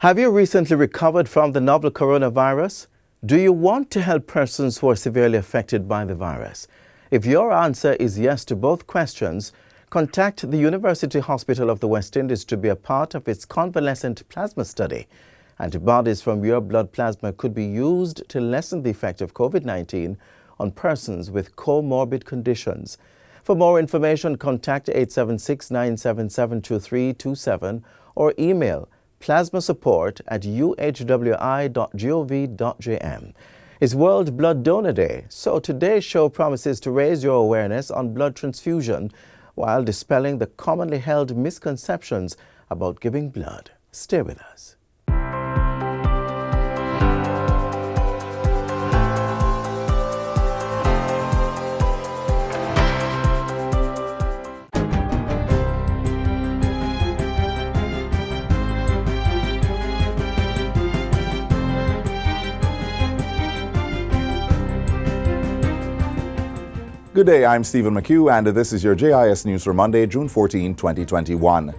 Have you recently recovered from the novel coronavirus? Do you want to help persons who are severely affected by the virus? If your answer is yes to both questions, contact the University Hospital of the West Indies to be a part of its convalescent plasma study. Antibodies from your blood plasma could be used to lessen the effect of COVID-19 on persons with comorbid conditions. For more information, contact 876-977-2327 or email plasmasupport@uhwi.gov.jm. It's World Blood Donor Day, so today's show promises to raise your awareness on blood transfusion while dispelling the commonly held misconceptions about giving blood. Stay with us. Good day, I'm Stephen McHugh, and this is your JIS News for Monday, June 14, 2021.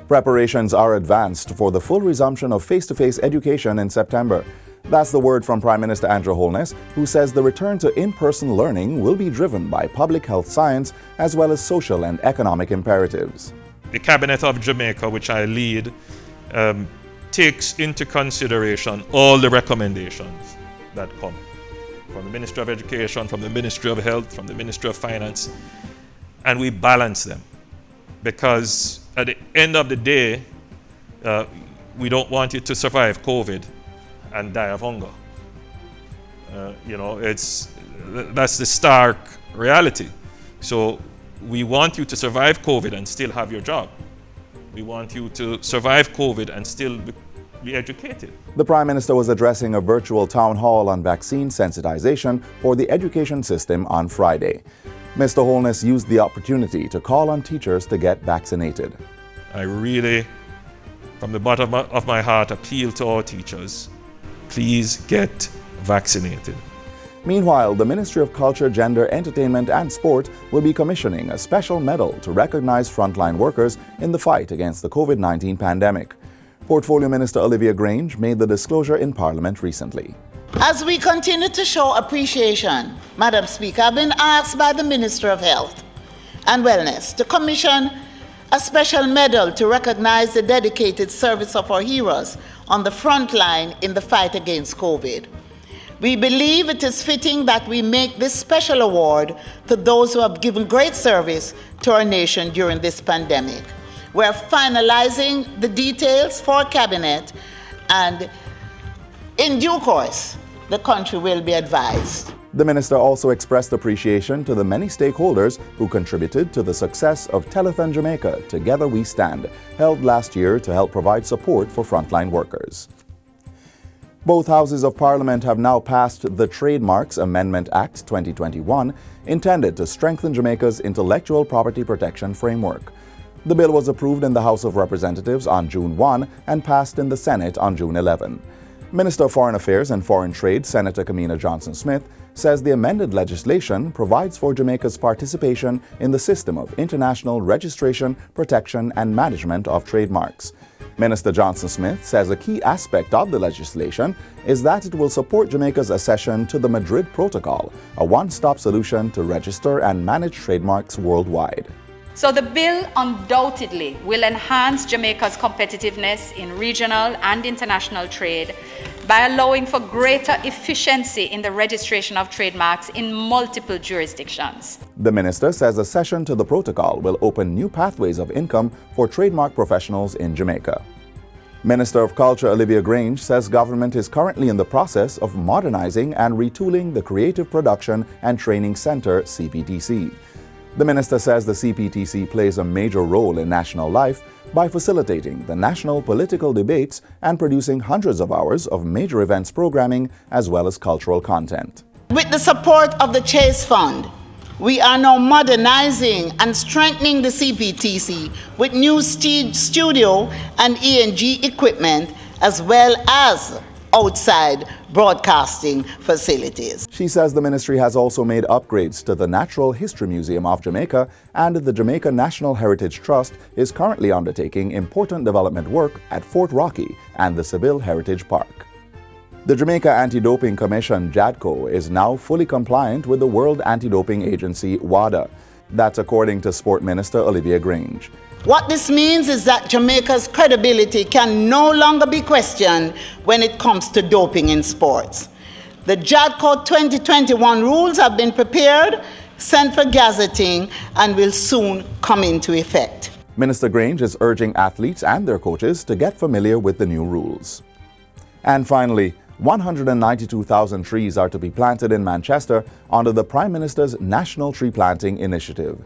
Preparations are advanced for the full resumption of face-to-face education in September. That's the word from Prime Minister Andrew Holness, who says the return to in-person learning will be driven by public health science as well as social and economic imperatives. The Cabinet of Jamaica, which I lead, takes into consideration all the recommendations that come from the Ministry of Education, from the Ministry of Health, from the Ministry of Finance, and we balance them. Because at the end of the day, we don't want you to survive COVID and die of hunger. That's the stark reality. So we want you to survive COVID and still have your job. We want you to survive COVID and still be educated. The Prime Minister was addressing a virtual town hall on vaccine sensitization for the education system on Friday. Mr. Holness used the opportunity to call on teachers to get vaccinated. I really, from the bottom of my heart, appeal to our teachers. Please get vaccinated. Meanwhile, the Ministry of Culture, Gender, Entertainment and Sport will be commissioning a special medal to recognize frontline workers in the fight against the COVID-19 pandemic. Portfolio Minister Olivia Grange made the disclosure in Parliament recently. As we continue to show appreciation, Madam Speaker, I've been asked by the Minister of Health and Wellness to commission a special medal to recognize the dedicated service of our heroes on the front line in the fight against COVID. We believe it is fitting that we make this special award to those who have given great service to our nation during this pandemic. We're finalizing the details for Cabinet, and in due course, the country will be advised. The minister also expressed appreciation to the many stakeholders who contributed to the success of Telethon Jamaica, Together We Stand, held last year to help provide support for frontline workers. Both houses of Parliament have now passed the Trademarks Amendment Act 2021, intended to strengthen Jamaica's intellectual property protection framework. The bill was approved in the House of Representatives on June 1 and passed in the Senate on June 11. Minister of Foreign Affairs and Foreign Trade, Senator Kamina Johnson-Smith, says the amended legislation provides for Jamaica's participation in the system of international registration, protection, and management of trademarks. Minister Johnson-Smith says a key aspect of the legislation is that it will support Jamaica's accession to the Madrid Protocol, a one-stop solution to register and manage trademarks worldwide. So the bill undoubtedly will enhance Jamaica's competitiveness in regional and international trade by allowing for greater efficiency in the registration of trademarks in multiple jurisdictions. The minister says accession to the protocol will open new pathways of income for trademark professionals in Jamaica. Minister of Culture Olivia Grange says government is currently in the process of modernizing and retooling the Creative Production and Training Center, CPTC. The minister says the CPTC plays a major role in national life by facilitating the national political debates and producing hundreds of hours of major events programming as well as cultural content. With the support of the Chase Fund, we are now modernizing and strengthening the CPTC with new studio and ENG equipment as well as outside broadcasting facilities. She says the ministry has also made upgrades to the Natural History Museum of Jamaica, and the Jamaica National Heritage Trust is currently undertaking important development work at Fort Rocky and the Seville Heritage Park. The Jamaica Anti-Doping Commission, JADCO, is now fully compliant with the World Anti-Doping Agency, WADA. That's according to Sport Minister Olivia Grange. What this means is that Jamaica's credibility can no longer be questioned when it comes to doping in sports. The JADCO 2021 rules have been prepared, sent for gazetting, and will soon come into effect. Minister Grange is urging athletes and their coaches to get familiar with the new rules. And finally, 192,000 trees are to be planted in Manchester under the Prime Minister's National Tree Planting Initiative.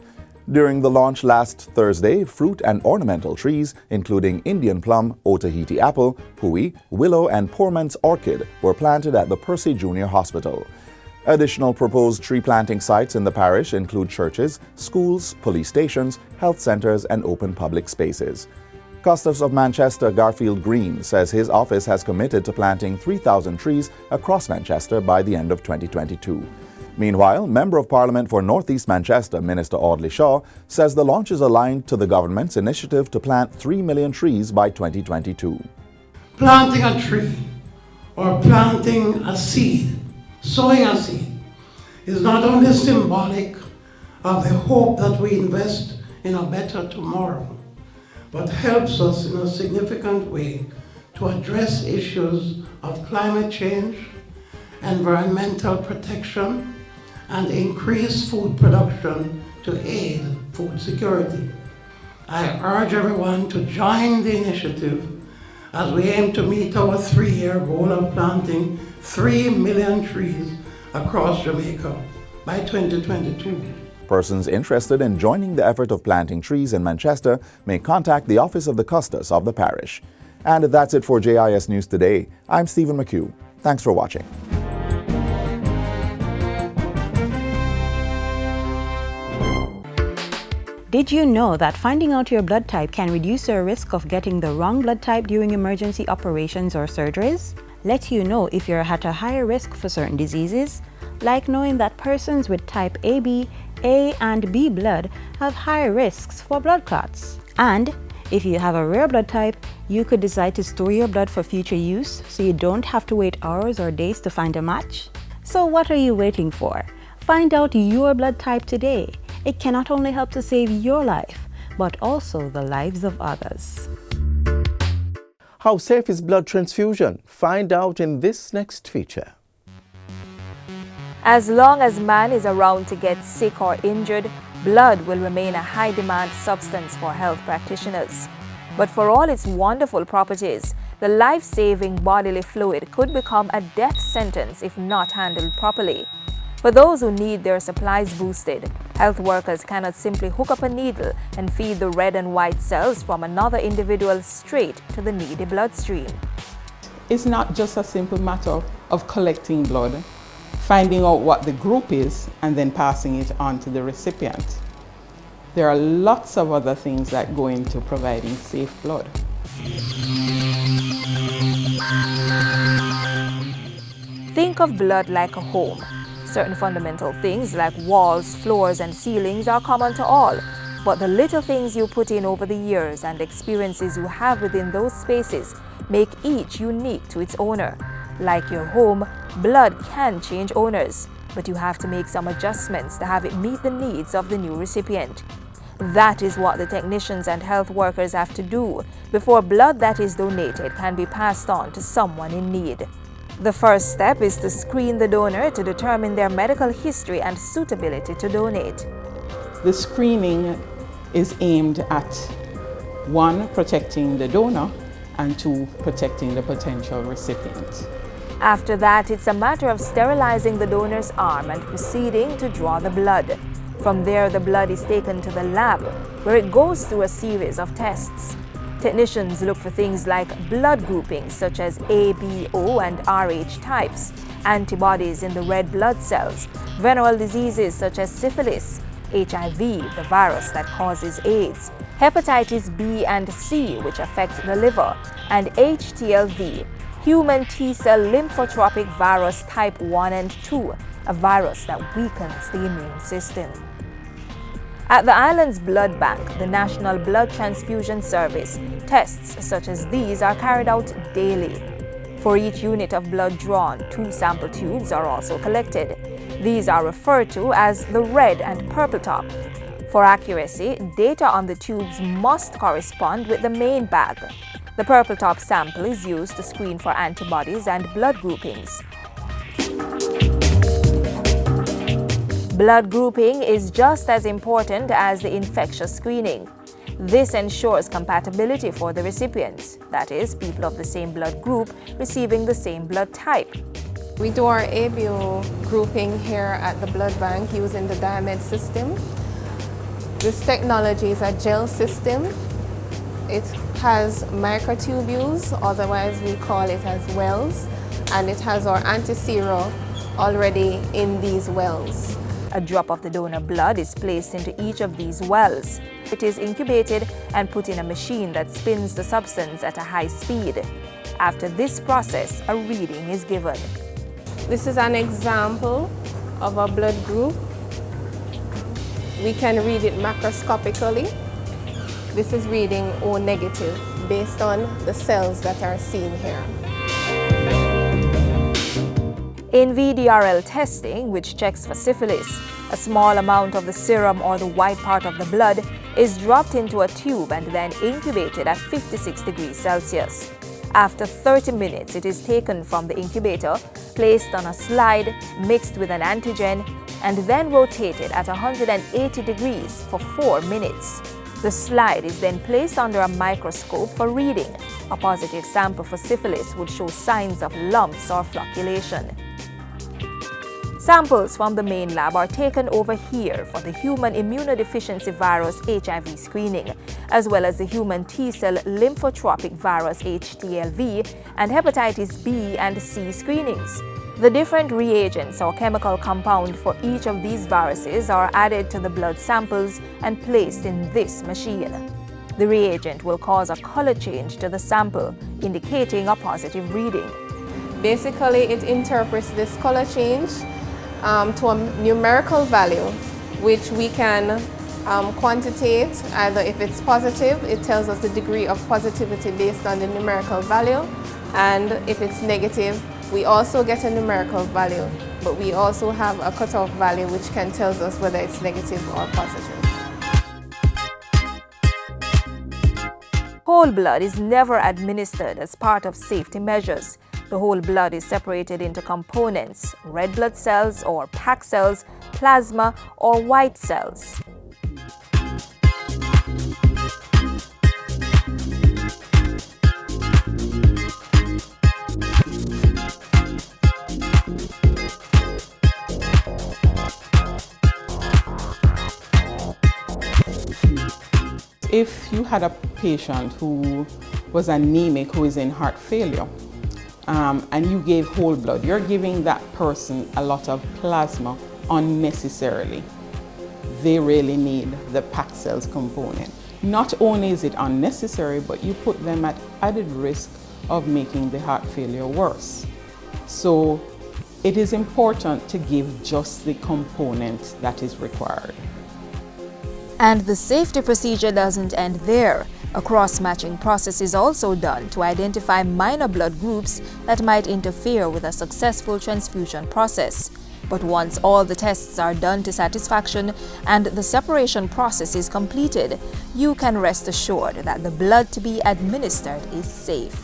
During the launch last Thursday, fruit and ornamental trees, including Indian plum, Otaheite apple, pui, willow, and Poorman's orchid, were planted at the Percy Junior Hospital. Additional proposed tree planting sites in the parish include churches, schools, police stations, health centers, and open public spaces. Custos of Manchester, Garfield Green, says his office has committed to planting 3,000 trees across Manchester by the end of 2022. Meanwhile, Member of Parliament for North East Manchester, Minister Audley Shaw, says the launch is aligned to the government's initiative to plant 3 million trees by 2022. Planting a tree or planting a seed, sowing a seed, is not only symbolic of the hope that we invest in a better tomorrow, but helps us in a significant way to address issues of climate change, environmental protection, and increase food production to aid food security. I urge everyone to join the initiative as we aim to meet our 3-year goal of planting 3 million trees across Jamaica by 2022. Persons interested in joining the effort of planting trees in Manchester may contact the Office of the Custos of the parish. And that's it for JIS News Today. I'm Stephen McHugh. Thanks for watching. Did you know that finding out your blood type can reduce your risk of getting the wrong blood type during emergency operations or surgeries? Let you know if you're at a higher risk for certain diseases, like knowing that persons with type AB, A and B blood have higher risks for blood clots. And if you have a rare blood type, you could decide to store your blood for future use so you don't have to wait hours or days to find a match. So what are you waiting for? Find out your blood type today. It can not only help to save your life, but also the lives of others. How safe is blood transfusion? Find out in this next feature. As long as man is around to get sick or injured, blood will remain a high-demand substance for health practitioners. But for all its wonderful properties, the life-saving bodily fluid could become a death sentence if not handled properly. For those who need their supplies boosted, health workers cannot simply hook up a needle and feed the red and white cells from another individual straight to the needy bloodstream. It's not just a simple matter of collecting blood, finding out what the group is, and then passing it on to the recipient. There are lots of other things that go into providing safe blood. Think of blood like a home. Certain fundamental things like walls, floors, and ceilings are common to all, but the little things you put in over the years and experiences you have within those spaces make each unique to its owner. Like your home, blood can change owners, but you have to make some adjustments to have it meet the needs of the new recipient. That is what the technicians and health workers have to do before blood that is donated can be passed on to someone in need. The first step is to screen the donor to determine their medical history and suitability to donate. The screening is aimed at 1, protecting the donor, and 2, protecting the potential recipient. After that, it's a matter of sterilizing the donor's arm and proceeding to draw the blood. From there, the blood is taken to the lab, where it goes through a series of tests. Technicians look for things like blood groupings such as A, B, O, and Rh types, antibodies in the red blood cells, venereal diseases such as syphilis, HIV, the virus that causes AIDS, hepatitis B and C, which affect the liver, and HTLV, human T-cell lymphotropic virus type 1 and 2, a virus that weakens the immune system. At the island's blood bank, the National Blood Transfusion Service, tests such as these are carried out daily. For each unit of blood drawn, 2 sample tubes are also collected. These are referred to as the red and purple top. For accuracy, data on the tubes must correspond with the main bag. The purple top sample is used to screen for antibodies and blood groupings. Blood grouping is just as important as the infectious screening. This ensures compatibility for the recipients, that is, people of the same blood group receiving the same blood type. We do our ABO grouping here at the blood bank using the Diamed system. This technology is a gel system. It has microtubules, otherwise we call it as wells, and it has our anti-serum already in these wells. A drop of the donor blood is placed into each of these wells. It is incubated and put in a machine that spins the substance at a high speed. After this process, a reading is given. This is an example of a blood group. We can read it macroscopically. This is reading O negative based on the cells that are seen here. In VDRL testing, which checks for syphilis, a small amount of the serum or the white part of the blood is dropped into a tube and then incubated at 56 degrees Celsius. After 30 minutes, it is taken from the incubator, placed on a slide, mixed with an antigen, and then rotated at 180 degrees for 4 minutes. The slide is then placed under a microscope for reading. A positive sample for syphilis would show signs of lumps or flocculation. Samples from the main lab are taken over here for the human immunodeficiency virus HIV screening, as well as the human T-cell lymphotropic virus HTLV and hepatitis B and C screenings. The different reagents or chemical compound for each of these viruses are added to the blood samples and placed in this machine. The reagent will cause a color change to the sample, indicating a positive reading. Basically, it interprets this color change to a numerical value, which we can quantitate. Either if it's positive, it tells us the degree of positivity based on the numerical value, and if it's negative, we also get a numerical value, but we also have a cutoff value which can tell us whether it's negative or positive. Whole blood is never administered as part of safety measures. The whole blood is separated into components: red blood cells or packed cells, plasma, or white cells. If you had a patient who was anemic, who is in heart failure, and you gave whole blood, you're giving that person a lot of plasma unnecessarily. They really need the packed cells component. Not only is it unnecessary, but you put them at added risk of making the heart failure worse. So it is important to give just the component that is required. And the safety procedure doesn't end there. A cross-matching process is also done to identify minor blood groups that might interfere with a successful transfusion process. But once all the tests are done to satisfaction and the separation process is completed, you can rest assured that the blood to be administered is safe.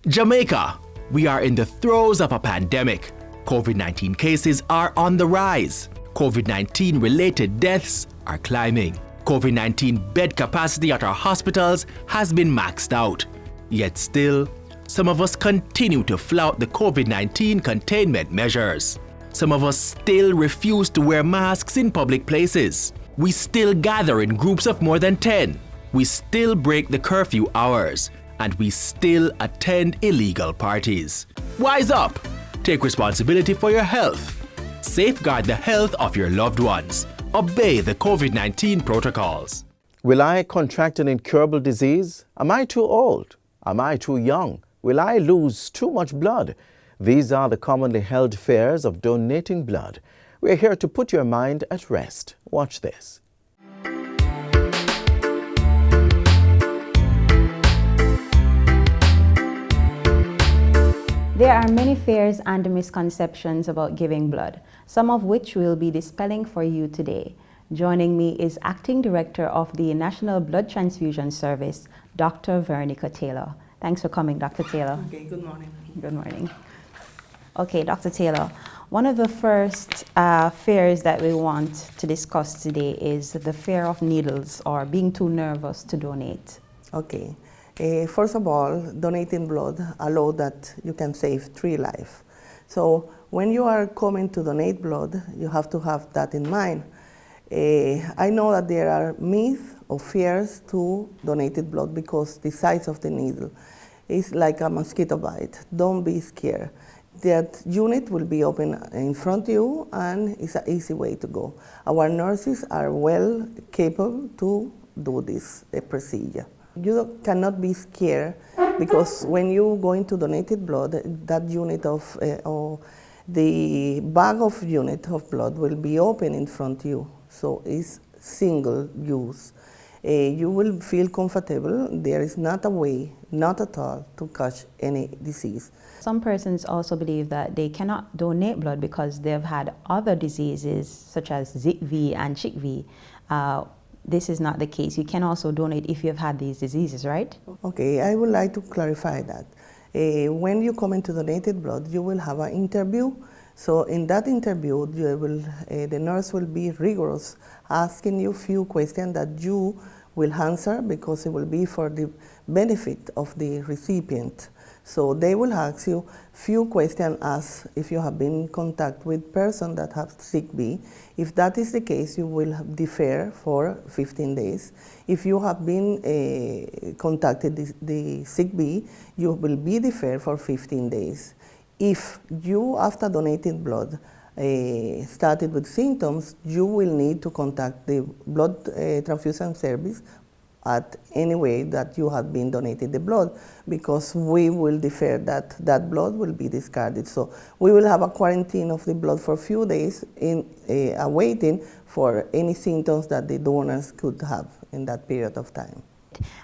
Jamaica, we are in the throes of a pandemic. COVID-19 cases are on the rise. COVID-19 related deaths are climbing. COVID-19 bed capacity at our hospitals has been maxed out. Yet still, some of us continue to flout the COVID-19 containment measures. Some of us still refuse to wear masks in public places. We still gather in groups of more than 10. We still break the curfew hours. And we still attend illegal parties. Wise up! Take responsibility for your health. Safeguard the health of your loved ones. Obey the COVID-19 protocols. Will I contract an incurable disease? Am I too old? Am I too young? Will I lose too much blood? These are the commonly held fears of donating blood. We're here to put your mind at rest. Watch this. There are many fears and misconceptions about giving blood, some of which we'll be dispelling for you today. Joining me is Acting Director of the National Blood Transfusion Service, Dr. Veronica Taylor. Thanks for coming, Dr. Taylor. Okay, good morning. Good morning. Okay, Dr. Taylor, one of the first fears that we want to discuss today is the fear of needles or being too nervous to donate. Okay. First of all, donating blood allows that you can save 3 lives. So when you are coming to donate blood, you have to have that in mind. I know that there are myths or fears to donated blood because the size of the needle is like a mosquito bite. Don't be scared. That unit will be open in front of you and it's an easy way to go. Our nurses are well capable to do this procedure. You cannot be scared because when you go into donated blood, that unit of, or the bag of unit of blood will be open in front of you. So it's single use. You will feel comfortable. There is not a way, not at all, to catch any disease. Some persons also believe that they cannot donate blood because they've had other diseases such as ZV and CHIKV. This is not the case. You can also donate if you've had these diseases, right? Okay, I would like to clarify that. When you come into donated blood, you will have an interview. So in that interview, the nurse will be rigorous, asking you few questions that you will answer because it will be for the benefit of the recipient. So they will ask you few questions as if you have been in contact with person that have sick B. If that is the case, you will defer for 15 days. If you have been contacted the sick B, you will be deferred for 15 days. If you, after donating blood, started with symptoms, you will need to contact the blood transfusion service at any way that you have been donated the blood, because we will defer that blood will be discarded. So we will have a quarantine of the blood for a few days in awaiting for any symptoms that the donors could have in that period of time.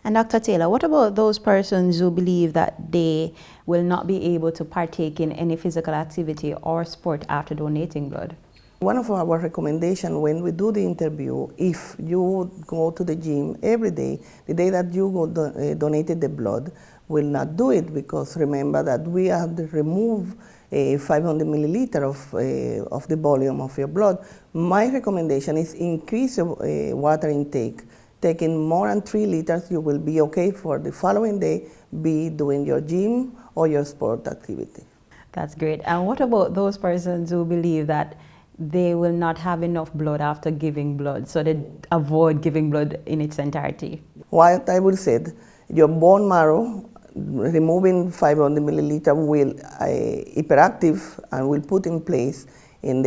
And Dr. Taylor, what about those persons who believe that they will not be able to partake in any physical activity or sport after donating blood? One of our recommendations when we do the interview, if you go to the gym every day, the day that you donated the blood, will not do it, because remember that we have to remove 500 milliliters of the volume of your blood. My recommendation is increase your water intake. Taking more than 3 liters, you will be okay for the following day, be doing your gym or your sport activity. That's great. And what about those persons who believe that they will not have enough blood after giving blood, so they avoid giving blood in its entirety? What I will say, your bone marrow, removing 500 milliliters will hyperactive and will put in place in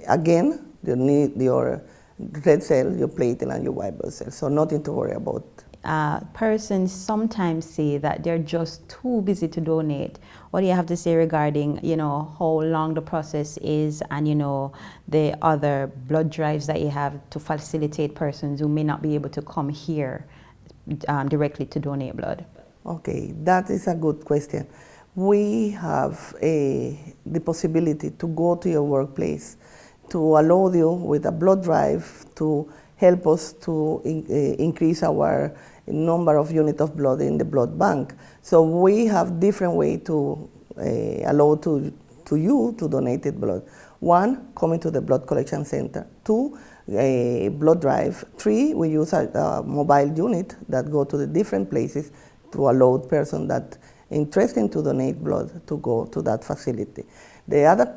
again, you need your red cell, your platelet, and your white blood cell. So nothing to worry about. Persons sometimes say that they're just too busy to donate. What do you have to say regarding, how long the process is and, the other blood drives that you have to facilitate persons who may not be able to come here directly to donate blood? Okay, that is a good question. We have the possibility to go to your workplace to allow you with a blood drive to help us to increase our number of units of blood in the blood bank. So we have different ways to allow to you to donate blood. 1, coming to the blood collection center. 2, a blood drive. 3, we use a mobile unit that go to the different places to allow person that interested to donate blood to go to that facility. The other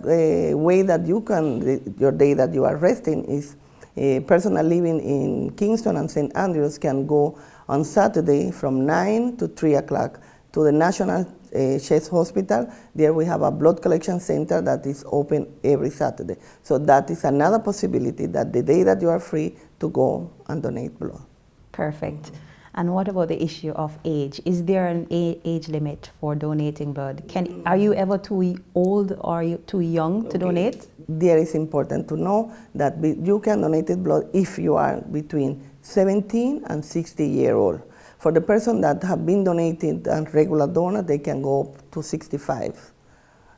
way that you can, your day that you are resting, is a person living in Kingston and St. Andrews can go on Saturday from 9 to 3 o'clock to the National Chest Hospital. There we have a blood collection center that is open every Saturday. So that is another possibility, that the day that you are free to go and donate blood. Perfect. And what about the issue of age? Is there an age limit for donating blood? Are you ever too old or are you too young to donate? There is important to know that you can donate blood if you are between 17 and 60 years old. For the person that have been donated and regular donor, they can go up to 65.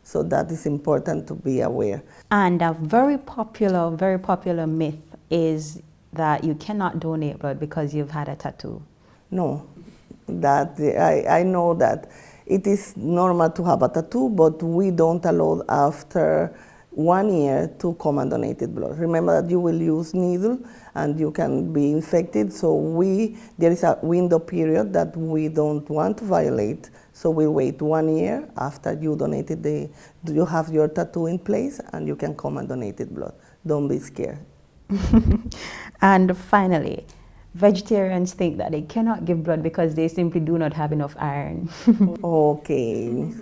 So that is important to be aware. And a very popular myth is that you cannot donate blood because you've had a tattoo. No, that I know that it is normal to have a tattoo, but we don't allow after 1 year to come and donate blood. Remember that you will use needle and you can be infected, so there is a window period that we don't want to violate, so we wait 1 year after you donated you have your tattoo in place and you can come and donate blood. Don't be scared. And finally, vegetarians think that they cannot give blood because they simply do not have enough iron. Okay,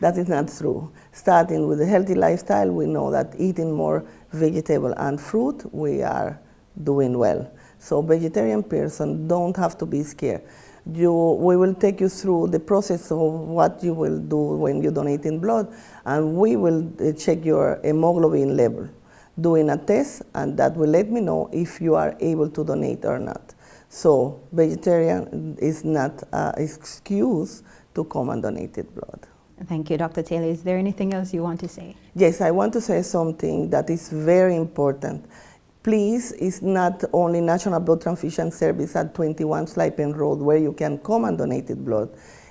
that is not true. Starting with a healthy lifestyle, we know that eating more vegetable and fruit, we are doing well. So vegetarian person don't have to be scared. We will take you through the process of what you will do when you donate in blood, and we will check your hemoglobin level, doing a test, and that will let me know if you are able to donate or not. So vegetarian is not an excuse to come and donate blood. Thank you, Dr. Taylor. Is there anything else you want to say? Yes, I want to say something that is very important. Please, it's not only National Blood Transfusion Service at 21 Slipen Road where you can come and donate blood.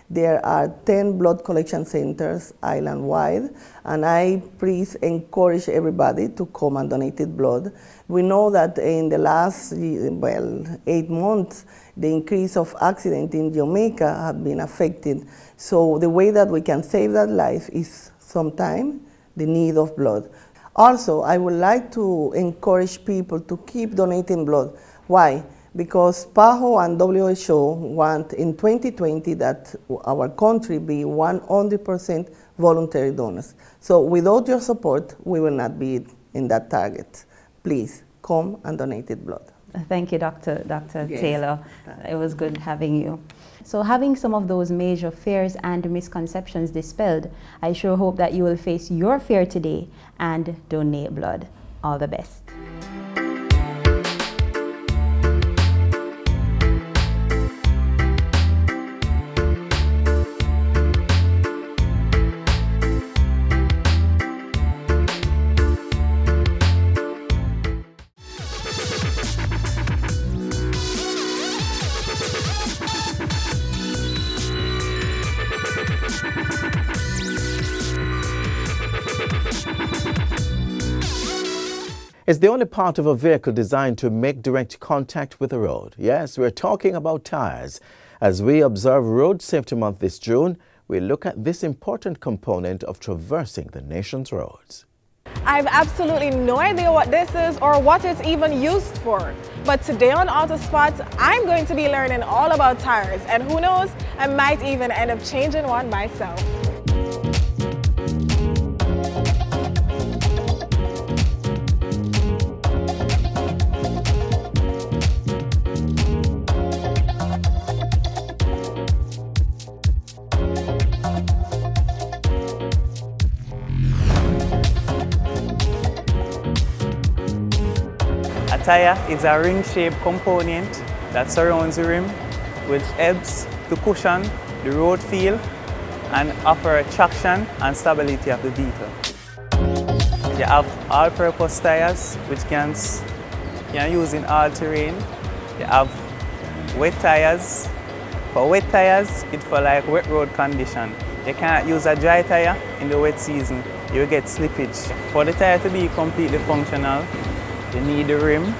There are 10 blood collection centers island-wide, and I please encourage everybody to come and donate blood. We know that in the last 8 months, the increase of accidents in Jamaica have been affected. So the way that we can save that life is sometimes the need of blood. Also, I would like to encourage people to keep donating blood. Why? Because PAHO and WHO want in 2020 that our country be 100% voluntary donors. So without your support, we will not be in that target. Please come and donate blood. Thank you, Dr. Taylor. It was good having you. So having some of those major fears and misconceptions dispelled, I sure hope that you will face your fear today and donate blood. All the best. It's the only part of a vehicle designed to make direct contact with the road. Yes, we're talking about tires. As we observe Road Safety Month this June, we look at this important component of traversing the nation's roads. I have absolutely no idea what this is or what it's even used for. But today on Autospot, I'm going to be learning all about tires, and who knows, I might even end up changing one myself. A tire is a ring-shaped component that surrounds the rim, which helps to cushion the road feel and offer traction and stability of the vehicle. You have all-purpose tires, which can use in all terrain. You have wet tires. For wet tires, it's for like wet road condition. You can't use a dry tire in the wet season. You get slippage. For the tire to be completely functional, you need the rim,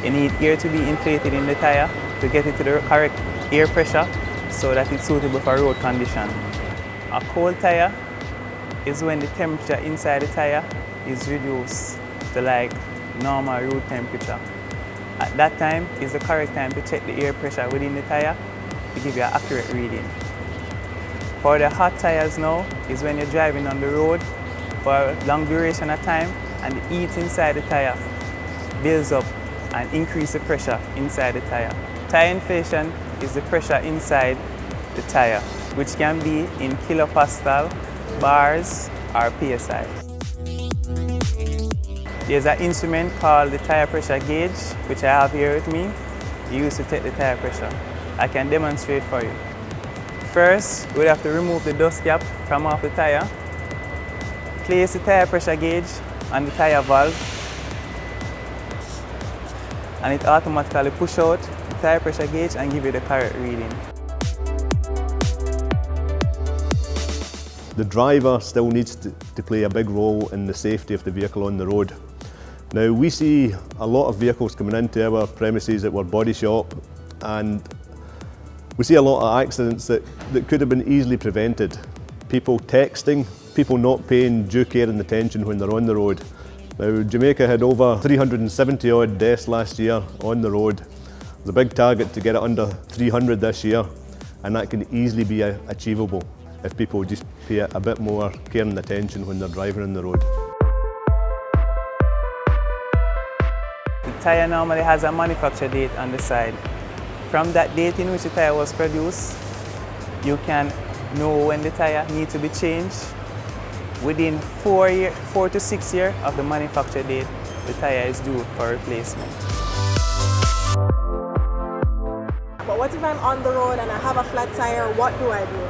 you need air to be inflated in the tire to get it to the correct air pressure so that it's suitable for road condition. A cold tire is when the temperature inside the tire is reduced to like normal road temperature. At that time is the correct time to check the air pressure within the tire to give you an accurate reading. For the hot tires now is when you're driving on the road for a long duration of time and the heat inside the tire builds up and increase the pressure inside the tire. Tire inflation is the pressure inside the tire, which can be in kilopascal, bars, or PSI. There's an instrument called the tire pressure gauge, which I have here with me. You use to take the tire pressure. I can demonstrate for you. First, we'll have to remove the dust cap from off the tire. Place the tire pressure gauge on the tire valve, and it automatically pushes out the tire pressure gauge and give you the correct reading. The driver still needs to play a big role in the safety of the vehicle on the road. Now, we see a lot of vehicles coming into our premises at our body shop, and we see a lot of accidents that could have been easily prevented. People texting, people not paying due care and attention when they're on the road. Now, Jamaica had over 370 odd deaths last year on the road. There's a big target to get it under 300 this year, and that can easily be achievable if people just pay a bit more care and attention when they're driving on the road. The tyre normally has a manufacture date on the side. From that date in which the tyre was produced, you can know when the tyre needs to be changed. Within 4 to 6 years of the manufacture date, the tyre is due for replacement. But what if I'm on the road and I have a flat tyre, what do I do?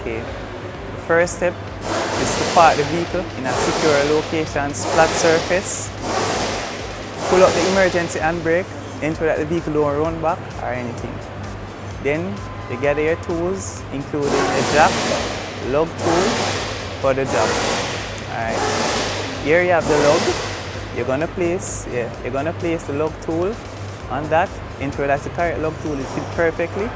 Okay, the first step is to park the vehicle in a secure location, flat surface. Pull up the emergency handbrake, ensure that the vehicle don't run back or anything. Then you gather your tools, including a jack, lug tool for the job. Alright. Here you have the lug. You're gonna place the lug tool on that, ensure that the correct lug tool is fit perfectly,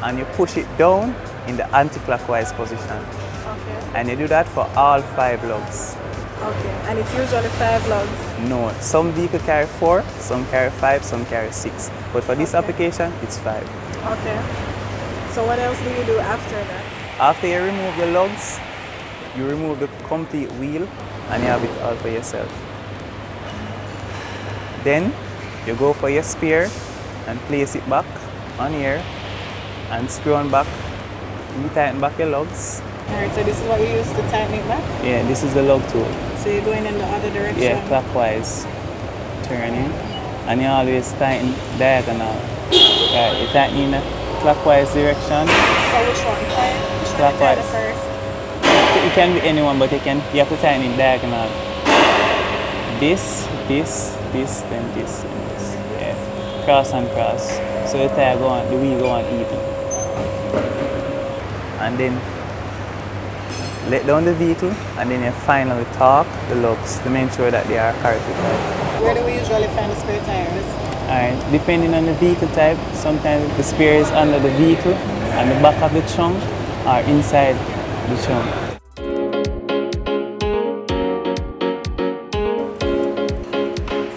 and you push it down in the anti-clockwise position. Okay. And you do that for all 5 lugs. Okay, and it's usually 5 lugs? No, some vehicles carry 4, some carry 5, some carry 6. But for this application, it's 5. Okay. So what else do you do after that? After you remove the lugs, you remove the complete wheel and you have it all for yourself. Then you go for your spare and place it back on here and screw on back. You tighten back your lugs. Alright, so this is what you use to tighten it back? Yeah, this is the lug tool. So you're going in the other direction? Yeah, clockwise. Turning. And you always tighten diagonal. Right, you tighten in the clockwise direction. So which one? Clockwise. First? It can be anyone, but you have to tighten it diagonal. This, then this, and this. Yeah. Cross and cross. So the tire go on, the wheel go on even. And then let down the vehicle, and then you finally torque the lugs to make sure that they are correctly tight. Where do we usually find the spare tires? Alright, depending on the vehicle type, sometimes the spare is under the vehicle, and the back of the trunk, or inside the trunk.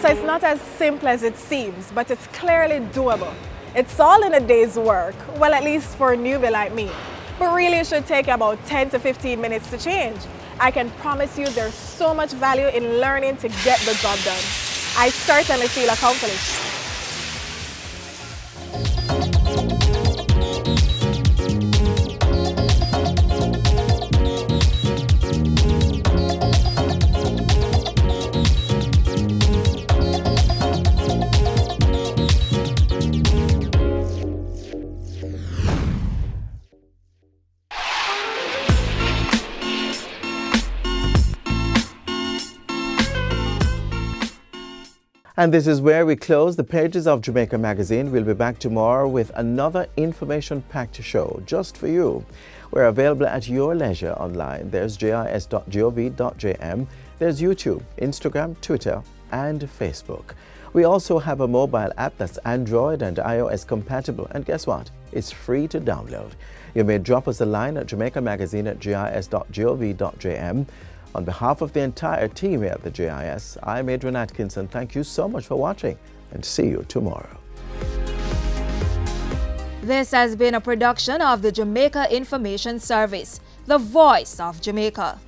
So it's not as simple as it seems, but it's clearly doable. It's all in a day's work, well, at least for a newbie like me. But really it should take about 10 to 15 minutes to change. I can promise you there's so much value in learning to get the job done. I certainly feel accomplished. And this is where we close the pages of Jamaica Magazine. We'll be back tomorrow with another information-packed show just for you. We're available at your leisure online. There's jis.gov.jm. There's YouTube, Instagram, Twitter, and Facebook. We also have a mobile app that's Android and iOS compatible. And guess what? It's free to download. You may drop us a line at jamaicamagazine@jis.gov.jm. On behalf of the entire team here at the JIS, I'm Adrian Atkinson. Thank you so much for watching, and see you tomorrow. This has been a production of the Jamaica Information Service, the voice of Jamaica.